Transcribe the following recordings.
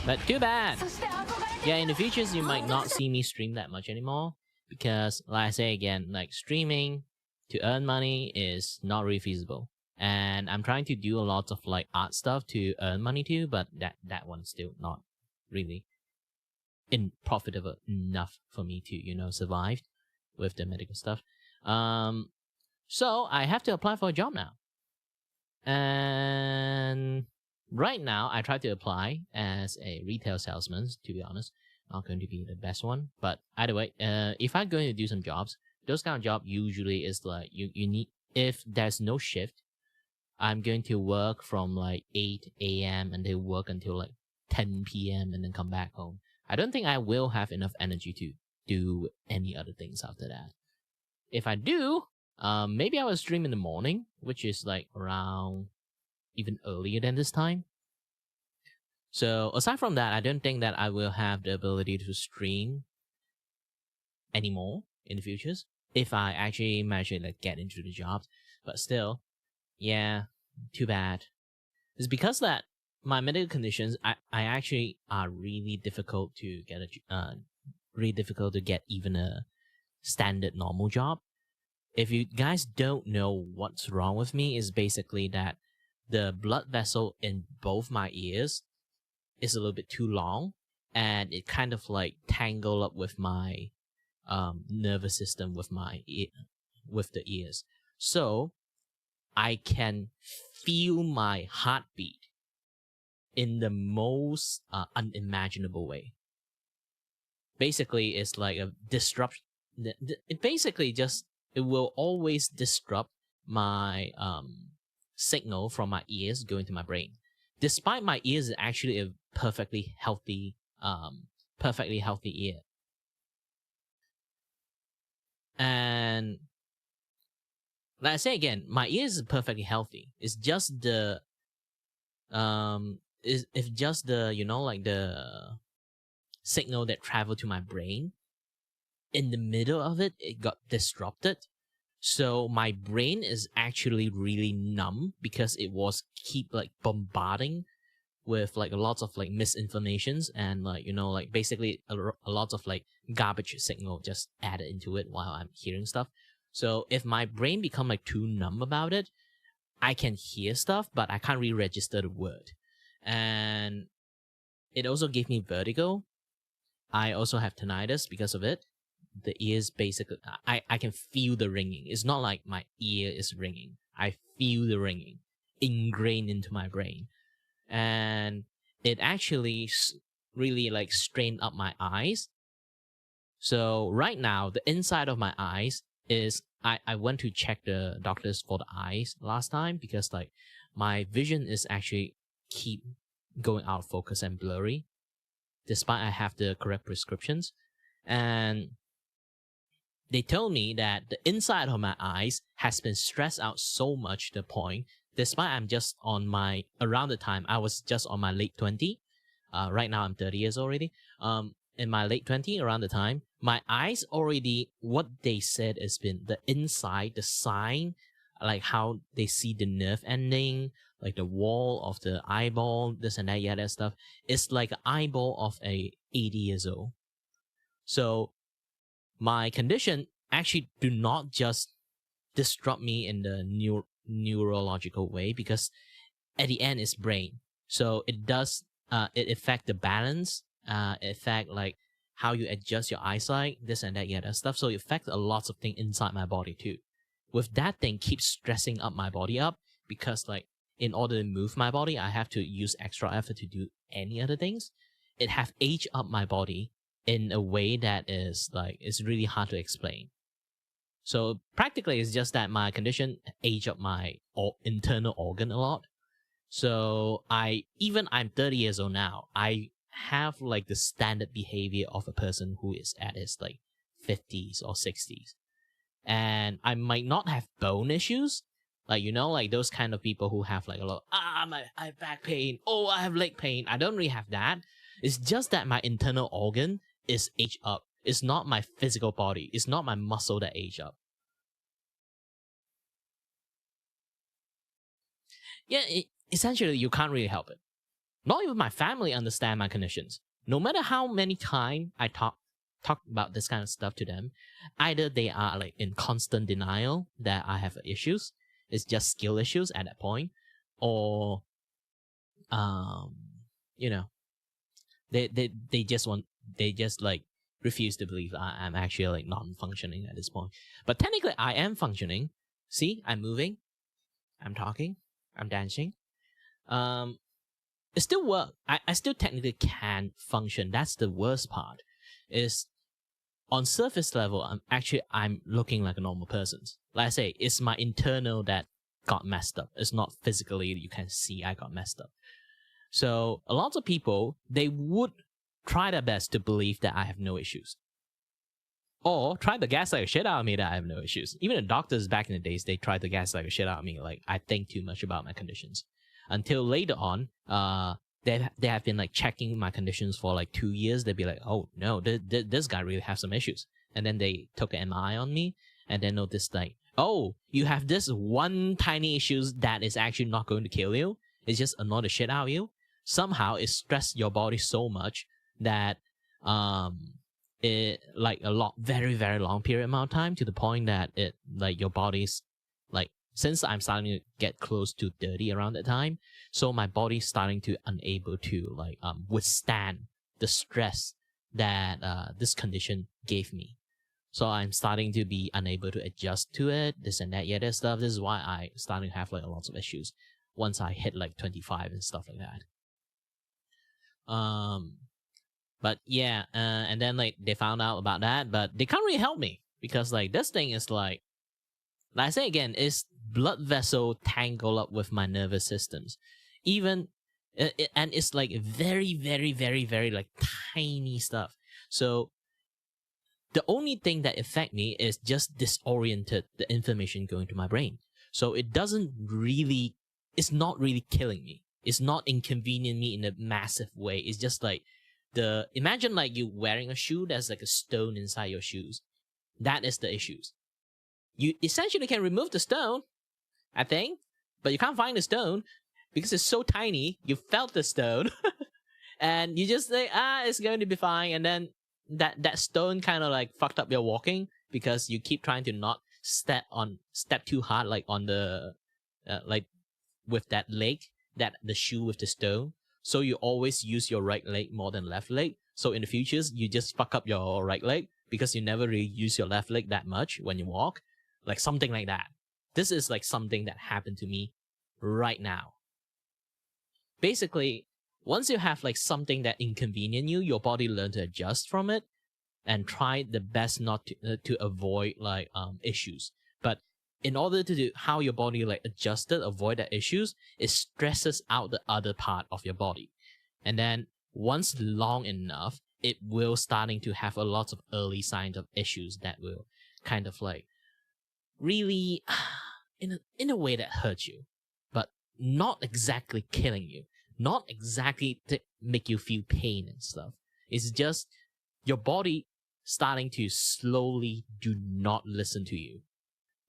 But too bad. Yeah, in the futures, you might not see me stream that much anymore. Because, like I say again, like streaming to earn money is not really feasible. And I'm trying to do a lot of like art stuff to earn money too, but that one's still not really profitable enough for me to, you know, survive with the medical stuff. So I have to apply for a job now. And right now I try to apply as a retail salesman, to be honest. Not going to be the best one, but either way, if I'm going to do some jobs, those kind of job usually is like you need, if there's no shift, I'm going to work from like 8 a.m. and then work until like 10 p.m. and then come back home. I don't think I will have enough energy to do any other things after that. If I do, maybe I will stream in the morning, which is like around even earlier than this time. So aside from that, I don't think that I will have the ability to stream anymore in the futures if I actually manage to like get into the jobs. But still, yeah, too bad. It's because that my medical conditions, I actually are really difficult to get even a standard normal job. If you guys don't know what's wrong with me, is basically that the blood vessel in both my ears is a little bit too long, and it kind of like tangle up with my nervous system with the ears. So I can feel my heartbeat in the most unimaginable way. Basically, it's like a disruption. It will always disrupt my signal from my ears going to my brain. Despite my ears is actually a perfectly healthy ear. And like I say again, my ears is perfectly healthy. It's just the you know, like the signal that traveled to my brain. In the middle of it, it got disrupted. So my brain is actually really numb because it was keep like bombarding with like lots of like misinformations and like, you know, like basically a lot of like garbage signal just added into it while I'm hearing stuff. So if my brain become like too numb about it, I can hear stuff, but I can't really register the word. And it also gave me vertigo. I also have tinnitus because of it. The ears basically, I can feel the ringing. It's not like my ear is ringing. I feel the ringing ingrained into my brain. And it actually really like strained up my eyes. So right now, the inside of my eyes is, I went to check the doctors for the eyes last time because like my vision is actually keep going out of focus and blurry despite I have the correct prescriptions. And they told me that the inside of my eyes has been stressed out so much to the point, despite I'm just on my, around the time, I was just on my late 20. Right now I'm 30 years already. In my late 20, around the time, my eyes already, what they said has been the inside, the sign, like how they see the nerve ending, like the wall of the eyeball, this and that, yeah, that stuff. It's like an eyeball of a 80 years old. So my condition actually do not just disrupt me in the neurological way, because at the end it's brain. So it does, it affect the balance, it affect like how you adjust your eyesight, this and that, yeah, that stuff. So it affects a lot of things inside my body too. With that thing keeps stressing up my body up, because like in order to move my body, I have to use extra effort to do any other things. It have aged up my body in a way that is like, it's really hard to explain. So practically it's just that my condition age up my internal organ a lot. So I'm 30 years old now, I have like the standard behavior of a person who is at his like 50s or 60s. And I might not have bone issues, like, you know, like those kind of people who have like a lot, I have back pain, oh, I have leg pain. I don't really have that. It's just that my internal organ is aged up. It's not my physical body. It's not my muscle that age up. Yeah, essentially you can't really help it. Not even my family understand my conditions. No matter how many times I talk about this kind of stuff to them, either they are like in constant denial that I have issues, it's just skill issues at that point, or you know, they just like refuse to believe I'm actually like non-functioning at this point. But technically I am functioning. See, I'm moving, I'm talking, I'm dancing. It still works. I still technically can function. That's the worst part. Is on surface level, I'm looking like a normal person. Like I say, it's my internal that got messed up. It's not physically you can see I got messed up. So a lot of people, they would try their best to believe that I have no issues. Or try to gaslight the shit out of me that I have no issues. Even the doctors back in the days, they tried to gaslight the shit out of me. Like, I think too much about my conditions. Until later on, they have been like checking my conditions for like 2 years. They'd be like, oh no, this guy really has some issues. And then they took an MRI on me and then noticed like, oh, you have this one tiny issues that is actually not going to kill you. It's just annoy the shit out of you. Somehow it stressed your body so much that it like very, very long period amount of time, to the point that it like your body's like, since I'm starting to get close to 30 around that time, so my body's starting to unable to like withstand the stress that this condition gave me. So I'm starting to be unable to adjust to it, this and that, that stuff. This is why I starting to have like lots of issues once I hit like 25 and stuff like that. But yeah, and then like they found out about that, but they can't really help me because like this thing is like I say again, it's blood vessel tangled up with my nervous systems. Even, and it's like very, very, very, very like tiny stuff. So the only thing that affect me is just disoriented the information going to my brain. So it doesn't really, it's not really killing me. It's not inconveniencing me in a massive way. It's just like imagine like you wearing a shoe that's like a stone inside your shoes. That is the issues. You essentially can remove the stone, I think, but you can't find the stone because it's so tiny. You felt the stone and you just say, it's going to be fine. And then that stone kind of like fucked up your walking because you keep trying to not step too hard, like on the, like with that leg, the shoe with the stone. So you always use your right leg more than left leg. So in the future, you just fuck up your right leg because you never really use your left leg that much when you walk. Like something like that. This is like something that happened to me right now. Basically, once you have like something that inconvenience you, your body learns to adjust from it and try the best not to avoid like issues. But in order to do how your body like adjusted, avoid the issues, it stresses out the other part of your body. And then once long enough, it will starting to have a lot of early signs of issues that will kind of like really in a way that hurts you, but not exactly killing you, not exactly to make you feel pain and stuff. It's just your body starting to slowly do not listen to you.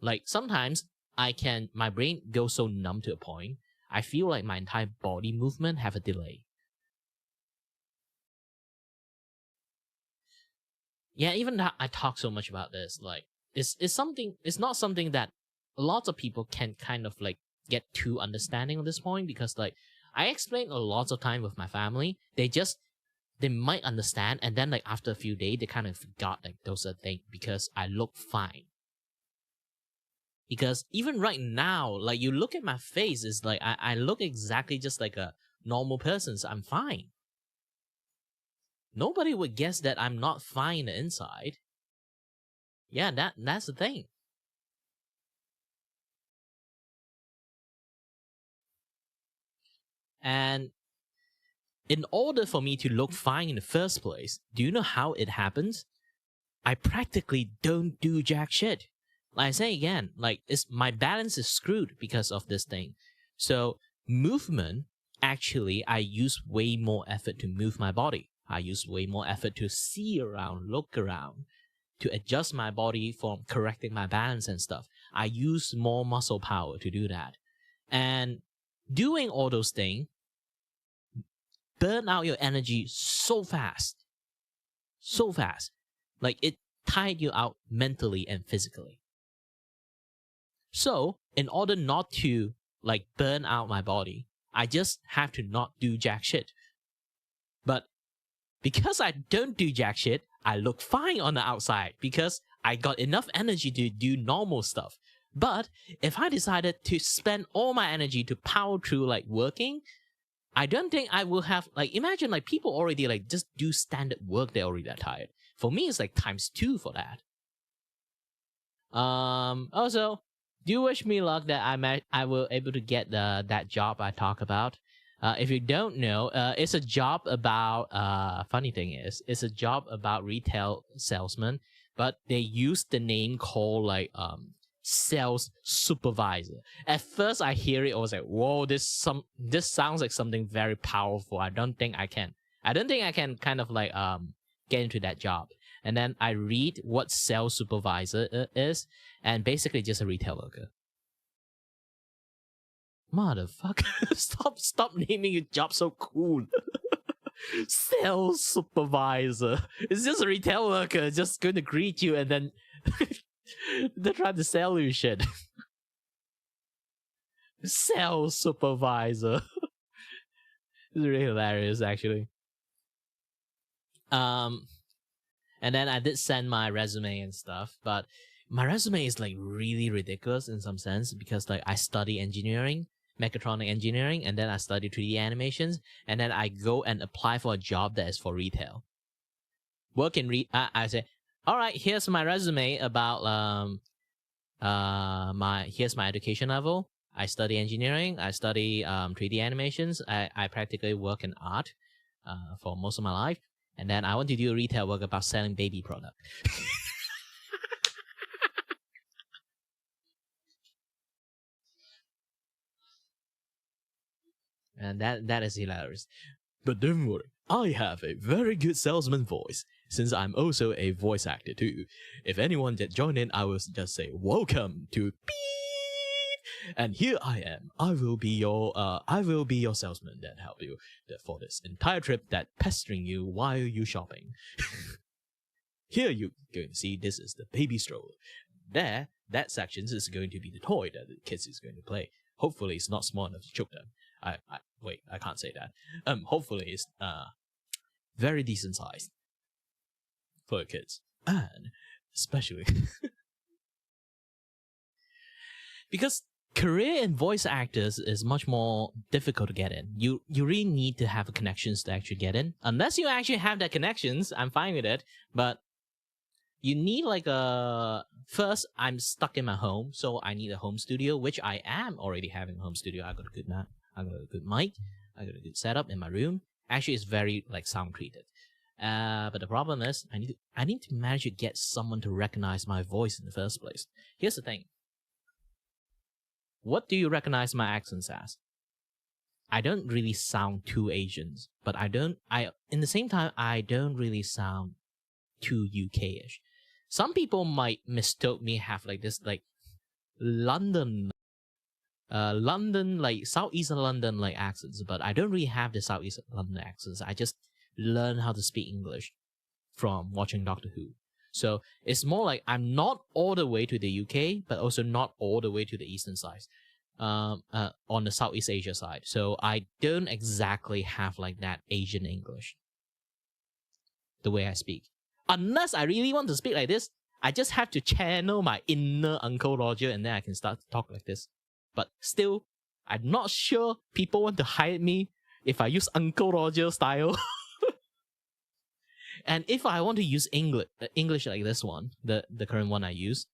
Like sometimes my brain goes so numb to a point, I feel like my entire body movement have a delay. Yeah, even that I talk so much about this, like it's not something that lots of people can kind of like get too understanding at this point, because like I explain a lot of time with my family, they might understand, and then like after a few days they kind of forgot like those are things because I look fine. Because even right now, like you look at my face, it's like I look exactly just like a normal person, so I'm fine. Nobody would guess that I'm not fine inside. Yeah, that's the thing. And in order for me to look fine in the first place, do you know how it happens? I practically don't do jack shit. Like I say again, like my balance is screwed because of this thing. So movement, actually, I use way more effort to move my body. I use way more effort to see around, look around, to adjust my body for correcting my balance and stuff. I use more muscle power to do that. And doing all those things, burn out your energy so fast. So fast. Like it tired you out mentally and physically. So in order not to like burn out my body, I just have to not do jack shit. But because I don't do jack shit, I look fine on the outside because I got enough energy to do normal stuff. But if I decided to spend all my energy to power through like working, I don't think I will have like, imagine like people already like just do standard work, they're already that tired. For me, it's like ×2 for that. Also, do wish me luck that I will able to get that job I talk about. If you don't know, it's a job about funny thing is it's a job about retail salesman, but they use the name called like sales supervisor. At first I hear it, I was like, whoa, this sounds like something very powerful. I don't think I can kind of like get into that job. And then I read what sales supervisor is, and basically just a retail worker. Motherfucker, stop naming your job so cool. Sales supervisor. It's just a retail worker just going to greet you and then they're trying to sell you shit. Sales supervisor. It's really hilarious, actually. And then I did send my resume and stuff, but my resume is like really ridiculous in some sense because like I study engineering, mechatronic engineering, and then I study 3D animations, and then I go and apply for a job that is for retail. Work in I say, all right, here's my resume about here's my education level. I study engineering. I study 3D animations. I practically work in art for most of my life. And then I want to do a retail work about selling baby product. And that is hilarious. But don't worry, I have a very good salesman voice, since I'm also a voice actor too. If anyone that join in, I will just say, welcome to Beep! And here I am. I will be your salesman that help you for this entire trip that pestering you while you shopping. Here you're going to see this is the baby stroller. There, that section is going to be the toy that the kids is going to play. Hopefully it's not small enough to choke them. Wait, I can't say that. Hopefully it's very decent size for the kids. And especially because career in voice actors is much more difficult to get in. You really need to have connections to actually get in. Unless you actually have that connections, I'm fine with it. But you need like first, I'm stuck in my home, so I need a home studio, which I am already having a home studio. I got a good mic, I got a good setup in my room. Actually, it's very like sound treated. But the problem is, I need to manage to get someone to recognize my voice in the first place. Here's the thing. What do you recognize my accents as? I don't really sound too Asian, but in the same time, I don't really sound too UK-ish. Some people might mistake me have like this like London like Southeastern London like accents, but I don't really have the Southeast London accents. I just learn how to speak English from watching Doctor Who. So it's more like I'm not all the way to the UK, but also not all the way to the eastern side, on the Southeast Asia side. So I don't exactly have like that Asian English, the way I speak. Unless I really want to speak like this, I just have to channel my inner Uncle Roger and then I can start to talk like this. But still, I'm not sure people want to hire me if I use Uncle Roger style. And if I want to use English like this one, the current one I use,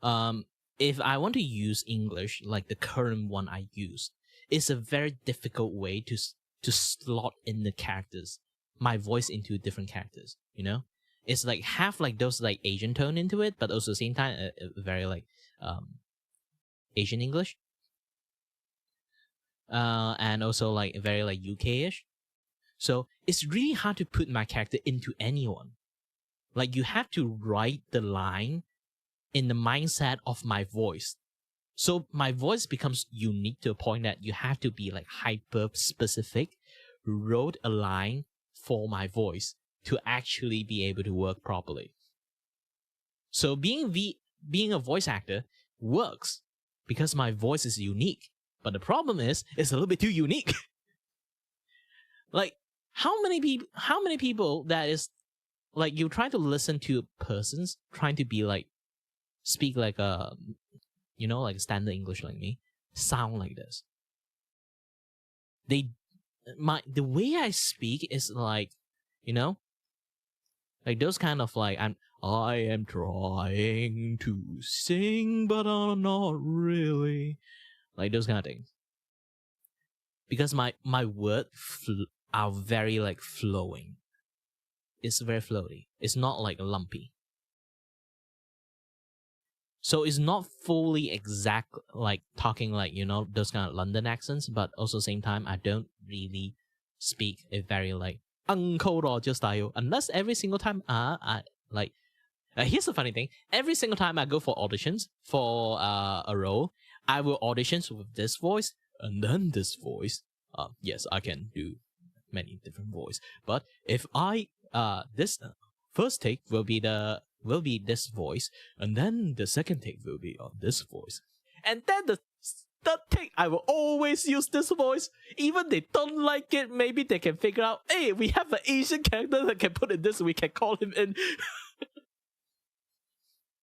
if I want to use English like the current one I use, it's a very difficult way to slot in the characters, my voice into different characters, you know? It's like have like those like Asian tone into it, but also at the same time a very like Asian English. And also like very like UK-ish. So it's really hard to put my character into anyone. Like you have to write the line in the mindset of my voice So my voice becomes unique to a point that you have to be like hyper specific, wrote a line for my voice to actually be able to work properly. So being a voice actor works because my voice is unique. But the problem is it's a little bit too unique. Like how many people that is like you try to listen to persons trying to be like speak like a like standard English like me, sound like this. The way I speak is like, like those kind of like I am trying to sing, but I'm not really. Like those kind of things. Because my words are very like flowing. It's very floaty. It's not like lumpy. So it's not fully exact, like talking like, those kind of London accents, but also same time, I don't really speak a very like Uncle Roger style, unless every single time, here's the funny thing. Every single time I go for auditions for a role, I will audition with this voice and then this voice. Yes, I can do many different voice, but if this first take will be this voice, and then the second take will be on this voice, and then the third take I will always use this voice. Even they don't like it, maybe they can figure out, hey, we have an Asian character that can put in this, we can call him in.